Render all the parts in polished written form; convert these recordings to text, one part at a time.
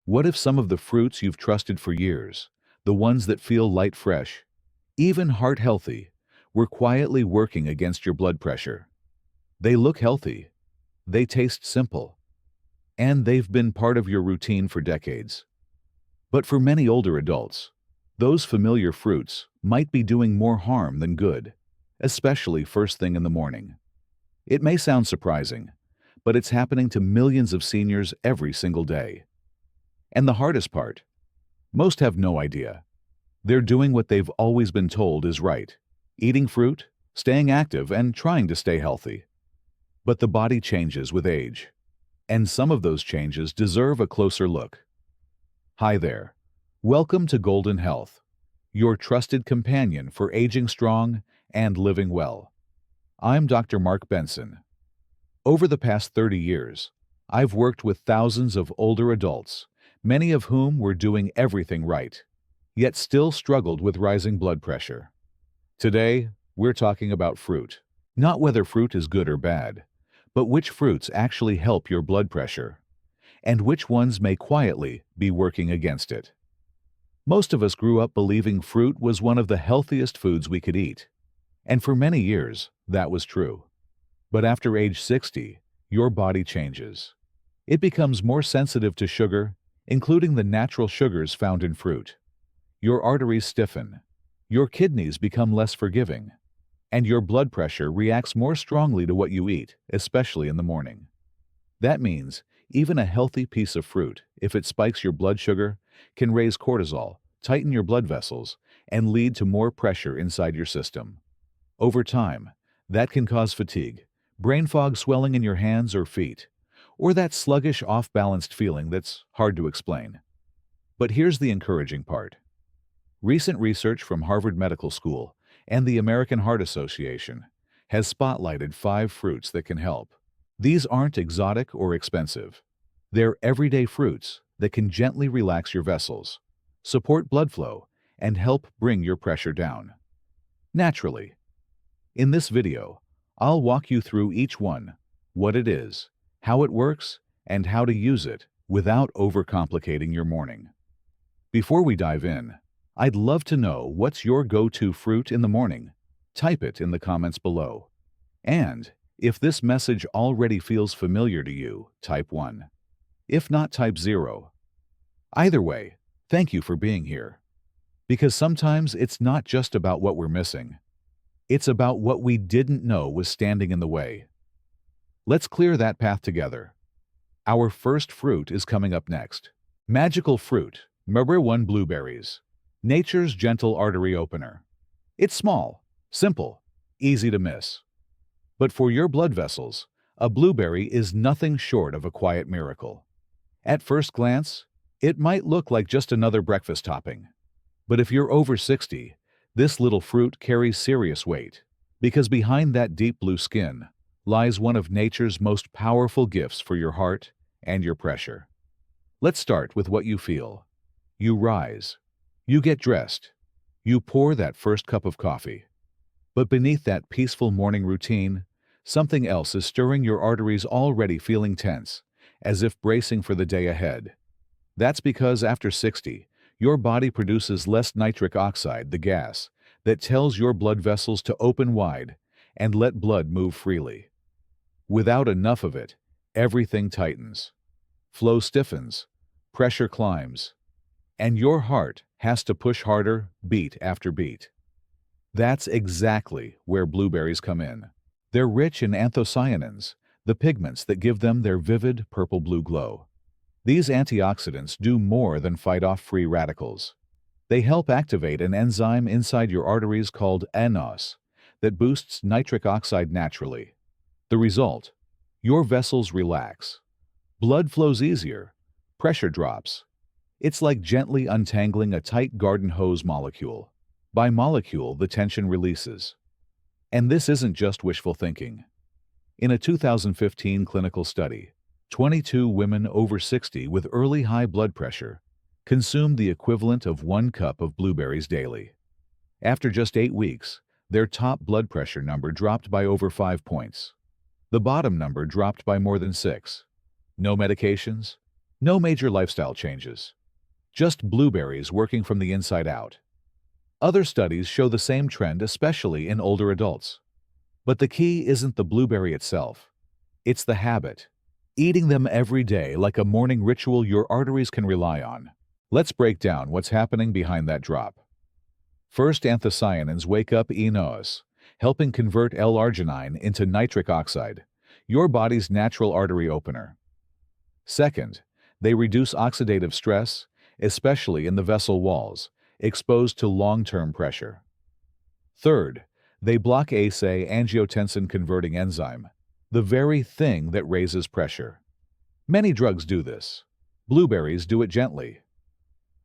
What if some of the fruits you've trusted for years, the ones that feel light fresh, even heart healthy, were quietly working against your blood pressure? They look healthy, they taste simple, and they've been part of your routine for decades. But for many older adults, those familiar fruits might be doing more harm than good, especially first thing in the morning. It may sound surprising, but it's happening to millions of seniors every single day. And the hardest part? Most have no idea. They're doing what they've always been told is right: eating fruit, staying active, and trying to stay healthy. But the body changes with age, and some of those changes deserve a closer look. Hi there. Welcome to Golden Health, your trusted companion for aging strong and living well. I'm Dr. Mark Benson. Over the past 30 years, I've worked with thousands of older adults, many of whom were doing everything right, yet still struggled with rising blood pressure. Today, we're talking about fruit. Not whether fruit is good or bad, but which fruits actually help your blood pressure, and which ones may quietly be working against it. Most of us grew up believing fruit was one of the healthiest foods we could eat, and for many years, that was true. But after age 60, your body changes. It becomes more sensitive to sugar, including the natural sugars found in fruit. Your arteries stiffen, your kidneys become less forgiving, and your blood pressure reacts more strongly to what you eat, especially in the morning. That means even a healthy piece of fruit, if it spikes your blood sugar, can raise cortisol, tighten your blood vessels, and lead to more pressure inside your system. Over time, that can cause fatigue, brain fog, swelling in your hands or feet, or that sluggish, off-balanced feeling that's hard to explain. But here's the encouraging part. Recent research from Harvard Medical School and the American Heart Association has spotlighted 5 fruits that can help. These aren't exotic or expensive. They're everyday fruits that can gently relax your vessels, support blood flow, and help bring your pressure down naturally. In this video, I'll walk you through each one, what it is, how it works, and how to use it without overcomplicating your morning. Before we dive in, I'd love to know what's your go-to fruit in the morning. Type it in the comments below. And if this message already feels familiar to you, type 1. If not, type 0. Either way, thank you for being here. Because sometimes it's not just about what we're missing. It's about what we didn't know was standing in the way. Let's clear that path together. Our first fruit is coming up next. Magical fruit, number 1, blueberries. Nature's gentle artery opener. It's small, simple, easy to miss. But for your blood vessels, a blueberry is nothing short of a quiet miracle. At first glance, it might look like just another breakfast topping. But if you're over 60, this little fruit carries serious weight, because behind that deep blue skin lies one of nature's most powerful gifts for your heart and your pressure. Let's start with what you feel. You rise. You get dressed. You pour that first cup of coffee. But beneath that peaceful morning routine, something else is stirring, your arteries already feeling tense, as if bracing for the day ahead. That's because after 60, your body produces less nitric oxide, the gas that tells your blood vessels to open wide and let blood move freely. Without enough of it, everything tightens. Flow stiffens, pressure climbs, and your heart has to push harder, beat after beat. That's exactly where blueberries come in. They're rich in anthocyanins, the pigments that give them their vivid purple-blue glow. These antioxidants do more than fight off free radicals. They help activate an enzyme inside your arteries called nNOS that boosts nitric oxide naturally. The result? Your vessels relax. Blood flows easier. Pressure drops. It's like gently untangling a tight garden hose molecule. By molecule, the tension releases. And this isn't just wishful thinking. In a 2015 clinical study, 22 women over 60 with early high blood pressure consumed the equivalent of 1 cup of blueberries daily. After just 8 weeks, their top blood pressure number dropped by over 5 points. The bottom number dropped by more than 6. No medications, No major lifestyle changes. Just blueberries working from the inside out. Other studies show the same trend, especially in older adults. But the key isn't the blueberry itself. It's the habit. Eating them every day like a morning ritual your arteries can rely on. Let's break down what's happening behind that drop. First, anthocyanins wake up eNOS, helping convert L-arginine into nitric oxide, your body's natural artery opener. Second, they reduce oxidative stress, especially in the vessel walls, exposed to long-term pressure. Third, they block ACE-angiotensin-converting enzyme, the very thing that raises pressure. Many drugs do this. Blueberries do it gently.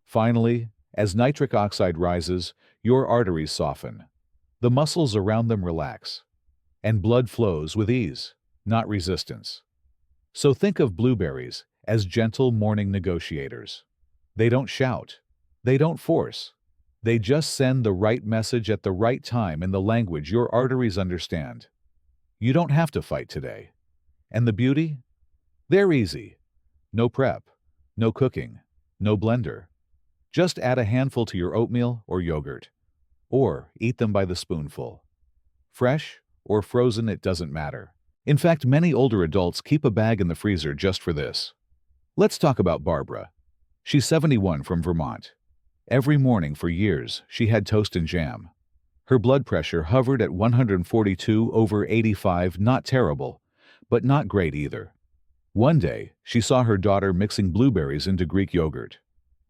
Finally, as nitric oxide rises, your arteries soften. The muscles around them relax, and blood flows with ease, not resistance. So think of blueberries as gentle morning negotiators. They don't shout. They don't force. They just send the right message at the right time in the language your arteries understand. You don't have to fight today. And the beauty? They're easy. No prep, no cooking, no blender. Just add a handful to your oatmeal or yogurt, or eat them by the spoonful. Fresh or frozen, it doesn't matter. In fact, many older adults keep a bag in the freezer just for this. Let's talk about Barbara. She's 71 from Vermont. Every morning for years, she had toast and jam. Her blood pressure hovered at 142/85, not terrible, but not great either. One day, she saw her daughter mixing blueberries into Greek yogurt.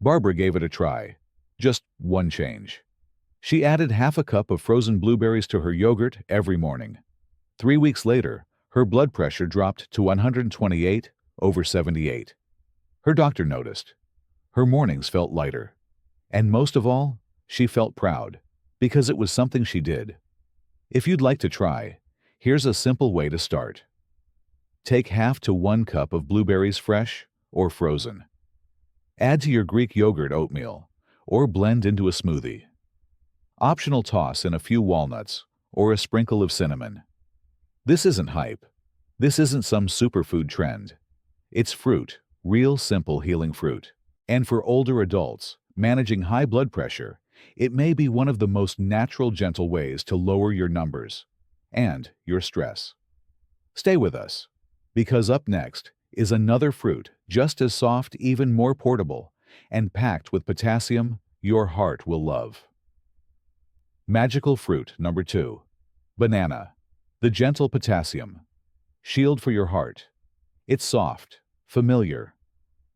Barbara gave it a try. Just one change. She added half a cup of frozen blueberries to her yogurt every morning. 3 weeks later, her blood pressure dropped to 128/78. Her doctor noticed. Her mornings felt lighter. And most of all, she felt proud, because it was something she did. If you'd like to try, here's a simple way to start. Take half to 1 cup of blueberries, fresh or frozen. Add to your Greek yogurt oatmeal, or blend into a smoothie. Optional, toss in a few walnuts or a sprinkle of cinnamon. This isn't hype. This isn't some superfood trend. It's fruit, real simple healing fruit. And for older adults, managing high blood pressure, it may be one of the most natural, gentle ways to lower your numbers and your stress. Stay with us, because up next is another fruit just as soft, even more portable, and packed with potassium your heart will love. Magical fruit number 2. Banana. The gentle potassium. Shield for your heart. It's soft, familiar,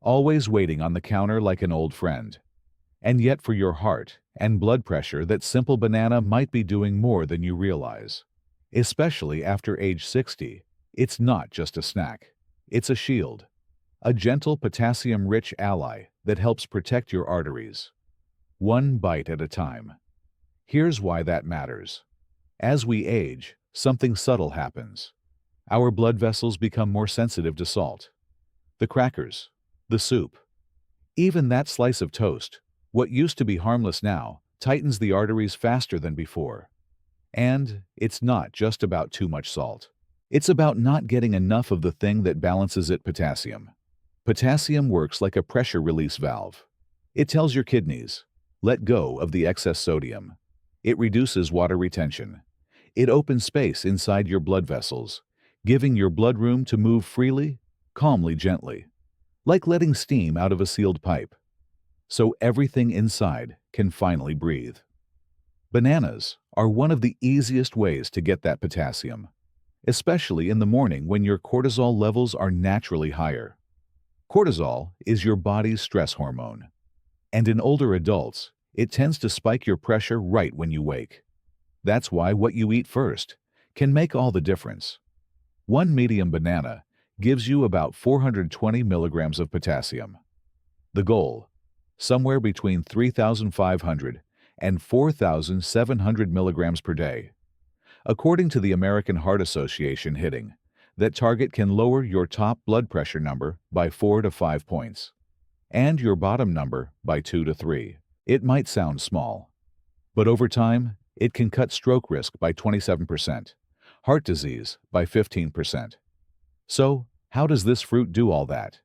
always waiting on the counter like an old friend. And yet for your heart and blood pressure, that simple banana might be doing more than you realize. Especially after age 60, it's not just a snack. It's a shield. A gentle potassium-rich ally that helps protect your arteries. One bite at a time. Here's why that matters. As we age, something subtle happens. Our blood vessels become more sensitive to salt. The crackers, the soup, even that slice of toast, what used to be harmless now, tightens the arteries faster than before. And it's not just about too much salt. It's about not getting enough of the thing that balances it, potassium. Potassium works like a pressure release valve. It tells your kidneys, let go of the excess sodium. It reduces water retention. It opens space inside your blood vessels, giving your blood room to move freely, calmly, gently, like letting steam out of a sealed pipe, so everything inside can finally breathe. Bananas are one of the easiest ways to get that potassium, especially in the morning when your cortisol levels are naturally higher. Cortisol is your body's stress hormone, and in older adults, it tends to spike your pressure right when you wake. That's why what you eat first can make all the difference. One medium banana gives you about 420 milligrams of potassium. The goal, somewhere between 3,500 and 4,700 milligrams per day. According to the American Heart Association, hitting that target can lower your top blood pressure number by 4 to 5 points, and your bottom number by 2 to 3. It might sound small, but over time, it can cut stroke risk by 27%, heart disease by 15%. So, how does this fruit do all that?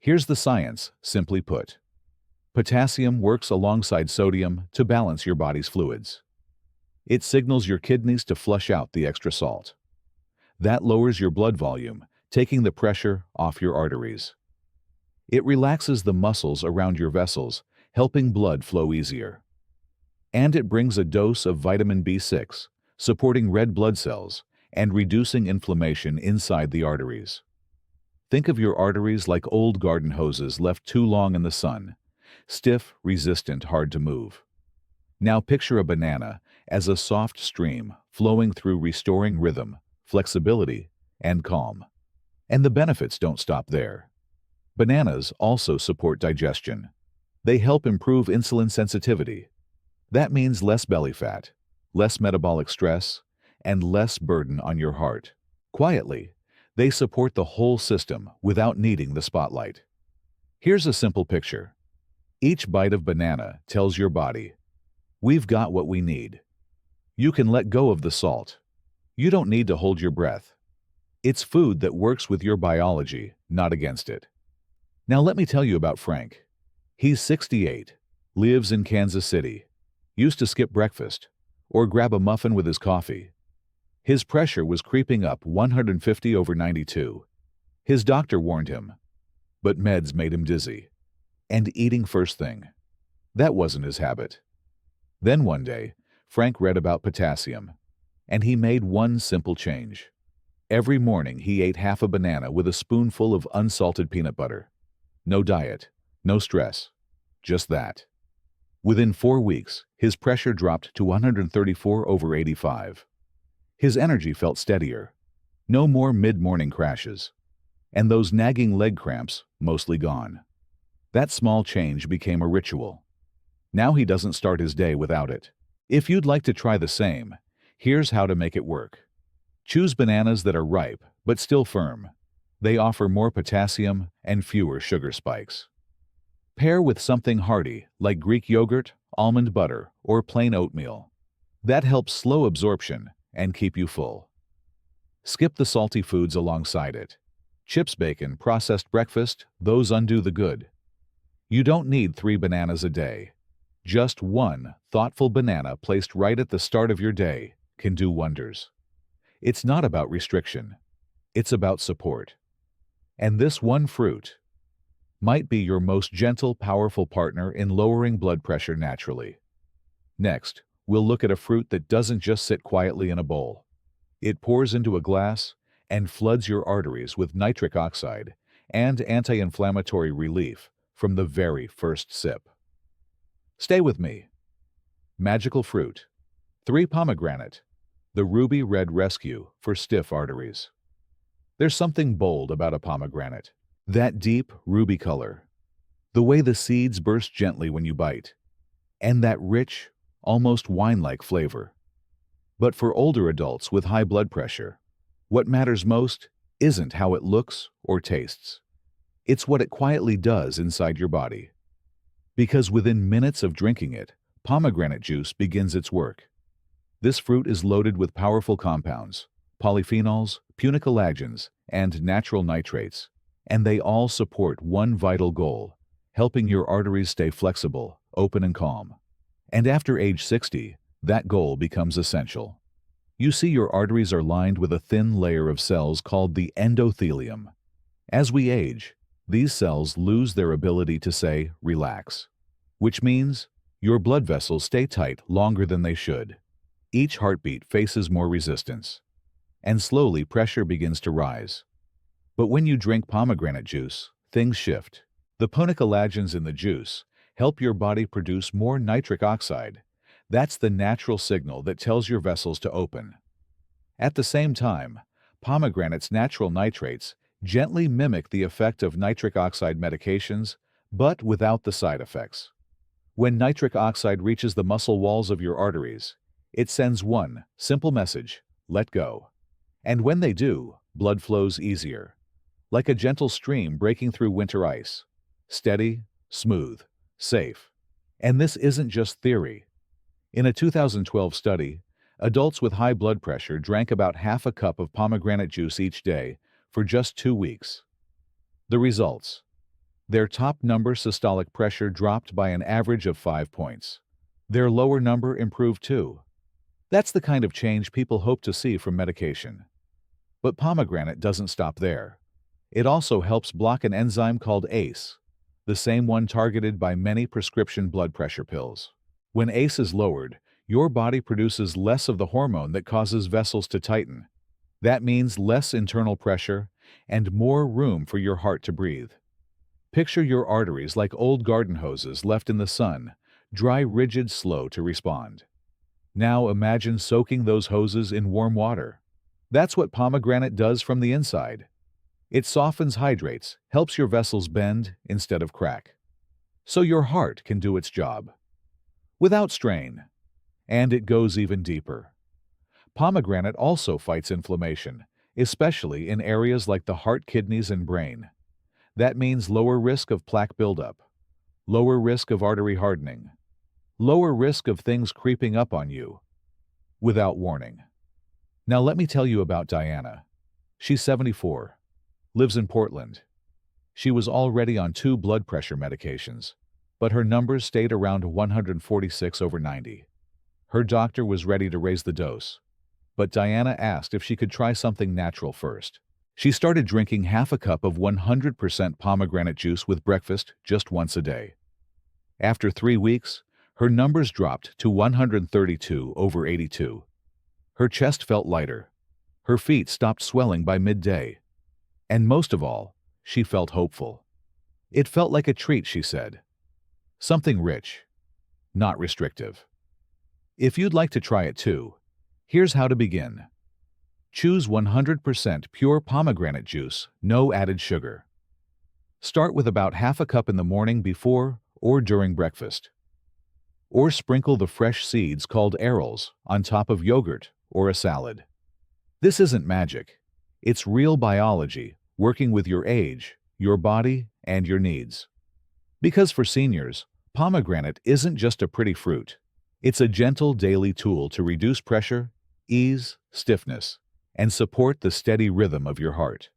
Here's the science, simply put. Potassium works alongside sodium to balance your body's fluids. It signals your kidneys to flush out the extra salt. That lowers your blood volume, taking the pressure off your arteries. It relaxes the muscles around your vessels, helping blood flow easier. And it brings a dose of vitamin B6, supporting red blood cells and reducing inflammation inside the arteries. Think of your arteries like old garden hoses left too long in the sun, stiff, resistant, hard to move. Now picture a banana as a soft stream flowing through, restoring rhythm, flexibility, and calm. And the benefits don't stop there. Bananas also support digestion. They help improve insulin sensitivity. That means less belly fat, less metabolic stress, and less burden on your heart. Quietly, they support the whole system without needing the spotlight. Here's a simple picture. Each bite of banana tells your body, we've got what we need. You can let go of the salt. You don't need to hold your breath. It's food that works with your biology, not against it. Now let me tell you about Frank. He's 68, lives in Kansas City, used to skip breakfast or grab a muffin with his coffee. His pressure was creeping up 150/92. His doctor warned him, but meds made him dizzy. And eating first thing. That wasn't his habit. Then one day, Frank read about potassium, and he made one simple change. Every morning he ate half a banana with a spoonful of unsalted peanut butter. No diet, no stress, just that. Within 4 weeks, his pressure dropped to 134/85. His energy felt steadier. No more mid-morning crashes. And those nagging leg cramps, mostly gone. That small change became a ritual. Now he doesn't start his day without it. If you'd like to try the same, here's how to make it work. Choose bananas that are ripe, but still firm. They offer more potassium and fewer sugar spikes. Pair with something hearty, like Greek yogurt, almond butter, or plain oatmeal. That helps slow absorption and keep you full. Skip the salty foods alongside it. Chips, bacon, processed breakfast, those undo the good. You don't need 3 bananas a day. Just one thoughtful banana placed right at the start of your day can do wonders. It's not about restriction. It's about support. And this one fruit might be your most gentle, powerful partner in lowering blood pressure naturally. Next, we'll look at a fruit that doesn't just sit quietly in a bowl. It pours into a glass and floods your arteries with nitric oxide and anti-inflammatory relief from the very first sip. Stay with me. Magical fruit. 3 pomegranate. The ruby red rescue for stiff arteries. There's something bold about a pomegranate. That deep ruby color. The way the seeds burst gently when you bite. And that rich, almost wine-like flavor. But for older adults with high blood pressure, what matters most isn't how it looks or tastes. It's what it quietly does inside your body. Because within minutes of drinking it, pomegranate juice begins its work. This fruit is loaded with powerful compounds, polyphenols, punicolagens, and natural nitrates, and they all support one vital goal, helping your arteries stay flexible, open, and calm. And after age 60, that goal becomes essential. You see, your arteries are lined with a thin layer of cells called the endothelium. As we age, these cells lose their ability to say, relax, which means your blood vessels stay tight longer than they should. Each heartbeat faces more resistance, and slowly pressure begins to rise. But when you drink pomegranate juice, things shift. The punicolagens in the juice help your body produce more nitric oxide. That's the natural signal that tells your vessels to open. At the same time, pomegranate's natural nitrates gently mimic the effect of nitric oxide medications, but without the side effects. When nitric oxide reaches the muscle walls of your arteries, it sends one simple message: let go. And when they do, blood flows easier, like a gentle stream breaking through winter ice. Steady, smooth, safe. And this isn't just theory. In a 2012 study, adults with high blood pressure drank about half a cup of pomegranate juice each day for just 2 weeks. The results: Their top number systolic pressure dropped by an average of 5 points. Their lower number improved too. That's the kind of change people hope to see from medication. But pomegranate doesn't stop there. It also helps block an enzyme called ACE, the same one targeted by many prescription blood pressure pills. When ACE is lowered, your body produces less of the hormone that causes vessels to tighten. That means less internal pressure and more room for your heart to breathe. Picture your arteries like old garden hoses left in the sun, dry, rigid, slow to respond. Now imagine soaking those hoses in warm water. That's what pomegranate does from the inside. It softens, hydrates, helps your vessels bend instead of crack. So your heart can do its job without strain. And it goes even deeper. Pomegranate also fights inflammation, especially in areas like the heart, kidneys, and brain. That means lower risk of plaque buildup, lower risk of artery hardening, lower risk of things creeping up on you without warning. Now let me tell you about Diana. She's 74, lives in Portland. She was already on 2 blood pressure medications, but her numbers stayed around 146/90. Her doctor was ready to raise the dose, but Diana asked if she could try something natural first. She started drinking half a cup of 100% pomegranate juice with breakfast just once a day. After 3 weeks, her numbers dropped to 132/82. Her chest felt lighter. Her feet stopped swelling by midday. And most of all, she felt hopeful. It felt like a treat, she said. Something rich, not restrictive. If you'd like to try it too, here's how to begin. Choose 100% pure pomegranate juice, no added sugar. Start with about half a cup in the morning before or during breakfast. Or sprinkle the fresh seeds called arils on top of yogurt or a salad. This isn't magic. It's real biology working with your age, your body, and your needs. Because for seniors, pomegranate isn't just a pretty fruit. It's a gentle daily tool to reduce pressure, ease stiffness, and support the steady rhythm of your heart.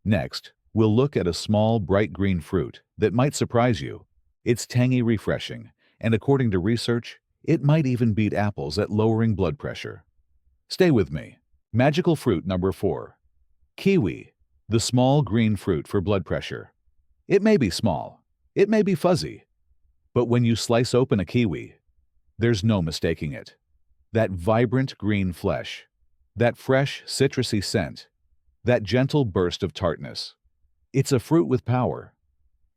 Next, we'll look at a small, bright green fruit that might surprise you. It's tangy, refreshing, and according to research, it might even beat apples at lowering blood pressure. Stay with me. Magical fruit number 4. Kiwi, the small green fruit for blood pressure. It may be small, it may be fuzzy, but when you slice open a kiwi, there's no mistaking it. That vibrant green flesh, that fresh citrusy scent, that gentle burst of tartness. It's a fruit with power.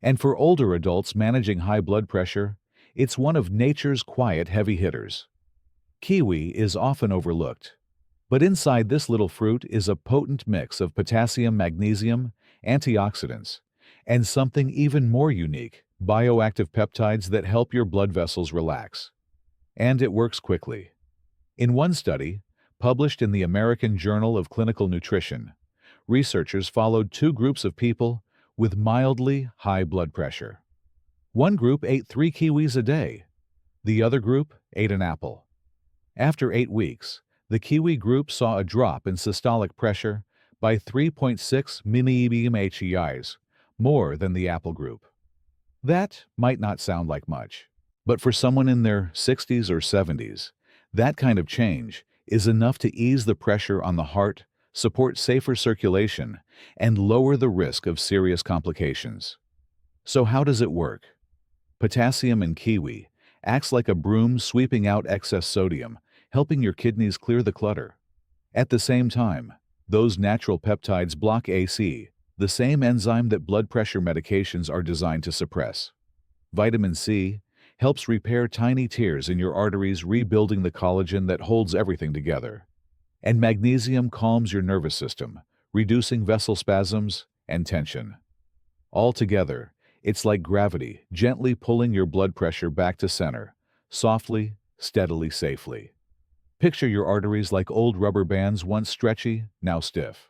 And for older adults managing high blood pressure, it's one of nature's quiet heavy hitters. Kiwi is often overlooked, but inside this little fruit is a potent mix of potassium, magnesium, antioxidants, and something even more unique, bioactive peptides that help your blood vessels relax. And it works quickly. In one study, published in the American Journal of Clinical Nutrition, researchers followed 2 groups of people with mildly high blood pressure. One group ate 3 kiwis a day. The other group ate an apple. After 8 weeks, the kiwi group saw a drop in systolic pressure by 3.6 mmHg, more than the apple group. That might not sound like much, but for someone in their 60s or 70s, that kind of change is enough to ease the pressure on the heart, support safer circulation, and lower the risk of serious complications. So how does it work? Potassium in kiwi acts like a broom sweeping out excess sodium, helping your kidneys clear the clutter. At the same time, those natural peptides block AC, the same enzyme that blood pressure medications are designed to suppress. Vitamin C helps repair tiny tears in your arteries, rebuilding the collagen that holds everything together. And magnesium calms your nervous system, reducing vessel spasms and tension. Altogether, it's like gravity, gently pulling your blood pressure back to center, softly, steadily, safely. Picture your arteries like old rubber bands, once stretchy, now stiff.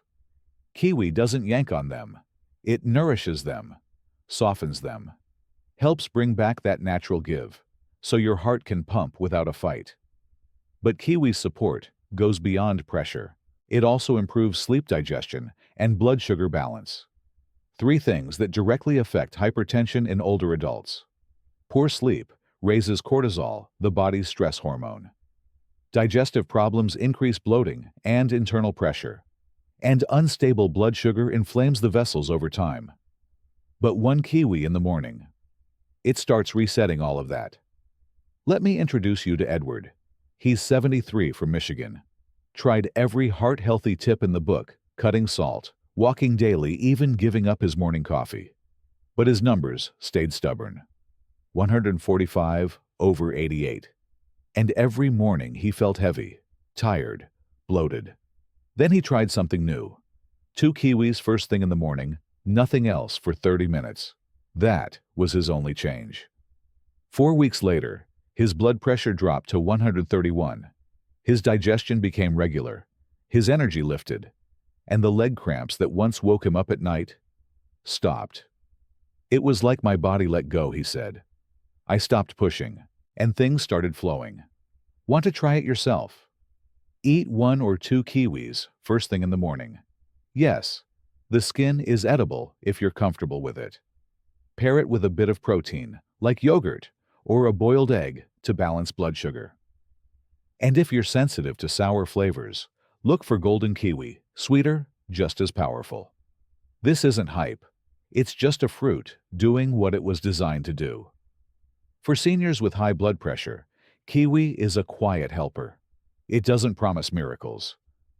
Kiwi doesn't yank on them. It nourishes them, softens them, helps bring back that natural give, so your heart can pump without a fight. But kiwi's support goes beyond pressure. It also improves sleep, digestion, and blood sugar balance. 3 things that directly affect hypertension in older adults. Poor sleep raises cortisol, the body's stress hormone. Digestive problems increase bloating and internal pressure. And unstable blood sugar inflames the vessels over time. But one kiwi in the morning, it starts resetting all of that. Let me introduce you to Edward. He's 73 from Michigan. Tried every heart-healthy tip in the book, cutting salt, walking daily, even giving up his morning coffee. But his numbers stayed stubborn. 145 over 88. And every morning he felt heavy, tired, bloated. Then he tried something new. 2 kiwis first thing in the morning, nothing else for 30 minutes. That was his only change. 4 weeks later, his blood pressure dropped to 131. His digestion became regular. His energy lifted. And the leg cramps that once woke him up at night stopped. It was like my body let go, he said. I stopped pushing, and things started flowing. Want to try it yourself? Eat 1 or 2 kiwis first thing in the morning. Yes, the skin is edible if you're comfortable with it. Pair it with a bit of protein, like yogurt or a boiled egg, to balance blood sugar. And if you're sensitive to sour flavors, look for golden kiwi, sweeter, just as powerful. This isn't hype. It's just a fruit doing what it was designed to do. For seniors with high blood pressure, kiwi is a quiet helper. It doesn't promise miracles,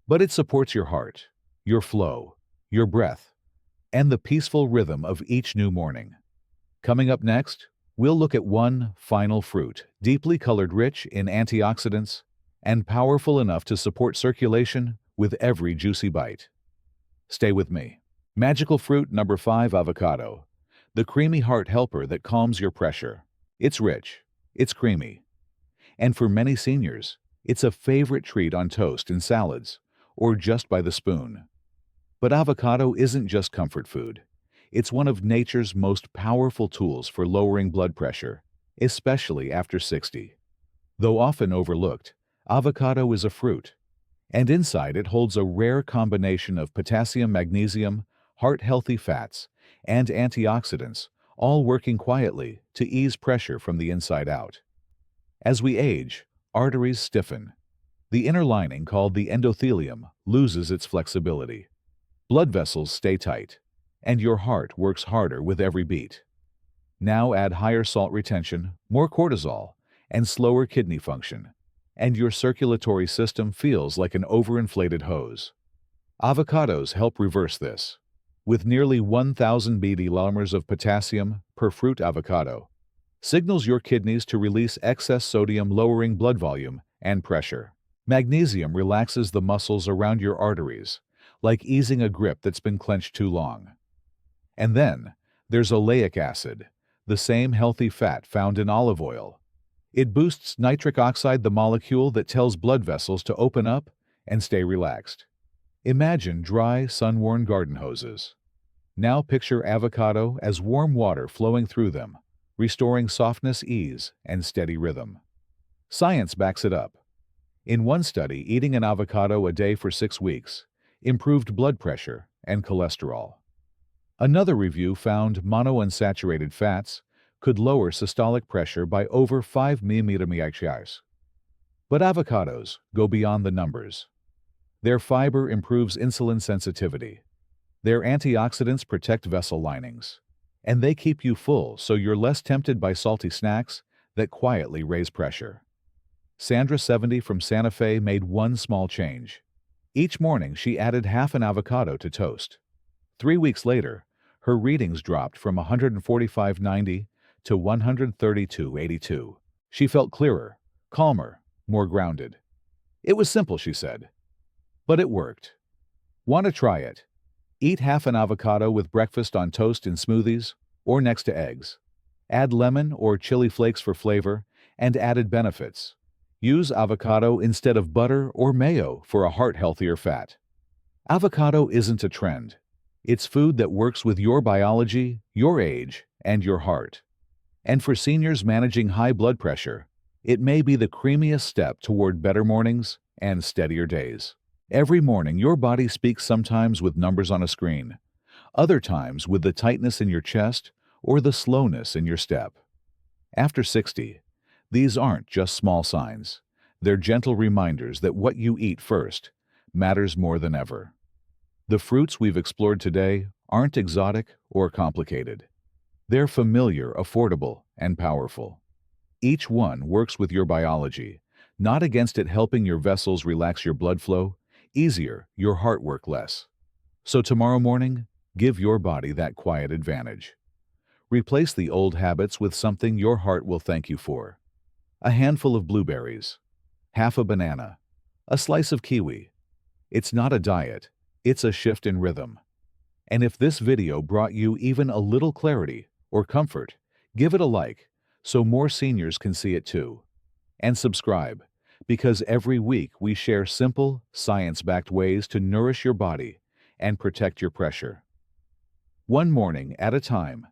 but it supports your heart, your flow, your breath, and the peaceful rhythm of each new morning. Coming up next, we'll look at one final fruit, deeply colored, rich in antioxidants, and powerful enough to support circulation with every juicy bite. Stay with me. Magical fruit number 5, avocado. The creamy heart helper that calms your pressure. It's rich, it's creamy. And for many seniors, it's a favorite treat on toast and salads, or just by the spoon. But avocado isn't just comfort food. It's one of nature's most powerful tools for lowering blood pressure, especially after 60. Though often overlooked, avocado is a fruit, and inside it holds a rare combination of potassium, magnesium, heart-healthy fats, and antioxidants, all working quietly to ease pressure from the inside out. As we age, arteries stiffen. The inner lining, called the endothelium, loses its flexibility. Blood vessels stay tight, and your heart works harder with every beat. Now add higher salt retention, more cortisol, and slower kidney function, and your circulatory system feels like an overinflated hose. Avocados help reverse this. With nearly 1,000 milliliters of potassium per fruit, avocado signals your kidneys to release excess sodium, lowering blood volume and pressure. Magnesium relaxes the muscles around your arteries, like easing a grip that's been clenched too long. And then there's oleic acid, the same healthy fat found in olive oil. It boosts nitric oxide, the molecule that tells blood vessels to open up and stay relaxed. Imagine dry, sun-worn garden hoses. Now picture avocado as warm water flowing through them, restoring softness, ease, and steady rhythm. Science backs it up. In one study, eating an avocado a day for 6 weeks improved blood pressure and cholesterol. Another review found monounsaturated fats could lower systolic pressure by over 5 mmHg. But avocados go beyond the numbers. Their fiber improves insulin sensitivity. Their antioxidants protect vessel linings. And they keep you full so you're less tempted by salty snacks that quietly raise pressure. Sandra, 70 from Santa Fe, made one small change. Each morning she added half an avocado to toast. 3 weeks later, her readings dropped from 145/90 to 132/82. She felt clearer, calmer, more grounded. It was simple, she said. But it worked. Want to try it? Eat half an avocado with breakfast, on toast, in smoothies, or next to eggs. Add lemon or chili flakes for flavor and added benefits. Use avocado instead of butter or mayo for a heart-healthier fat. Avocado isn't a trend. It's food that works with your biology, your age, and your heart. And for seniors managing high blood pressure, it may be the creamiest step toward better mornings and steadier days. Every morning, your body speaks, sometimes with numbers on a screen. other times with the tightness in your chest or the slowness in your step. After 60, these aren't just small signs. They're gentle reminders that what you eat first matters more than ever. The fruits we've explored today aren't exotic or complicated. They're familiar, affordable, and powerful. Each one works with your biology, not against it, helping your vessels relax, your blood flow easier, your heart work less. So tomorrow morning, give your body that quiet advantage. Replace the old habits with something your heart will thank you for. A handful of blueberries, half a banana, a slice of kiwi. It's not a diet, it's a shift in rhythm. And if this video brought you even a little clarity or comfort, give it a like so more seniors can see it too. And subscribe, because every week we share simple, science-backed ways to nourish your body and protect your pressure. One morning at a time.